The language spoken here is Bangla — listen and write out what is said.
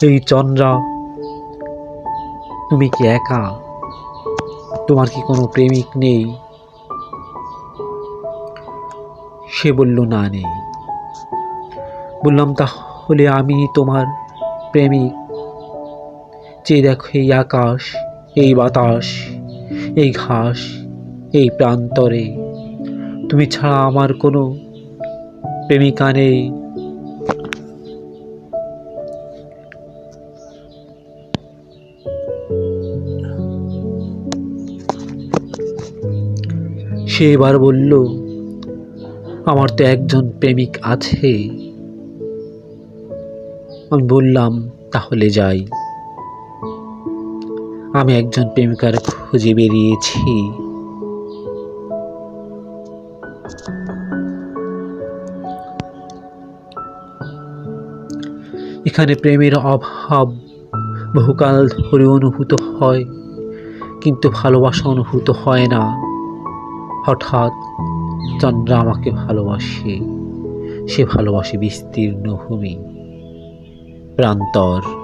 এই চন্দ্রা, তুমি কি একা? তোমার কি কোনো প্রেমিক নেই? সে বলল, না, নেই। বললাম, তাহলে আমি তোমার প্রেমিক। চেয়ে দেখো এই আকাশ, এই বাতাস, এই ঘাস, এই প্রান্তরে, তুমি ছাড়া আমার কোনো প্রেমিকা নেই। সে এবার বলল, আমার তো একজন প্রেমিক আছে। আমি বললাম, তাহলে যাই। আমি একজন প্রেমিকার খুঁজে বেরিয়েছি। এখানে প্রেমের অভাব বহুকাল ধরে অনুভূত হয়, কিন্তু ভালোবাসা অনুভূত হয় না। হঠাৎ চন্দ্রা আমাকে ভালোবাসে। সে ভালোবাসে বিস্তীর্ণ ভূমি, প্রান্তর।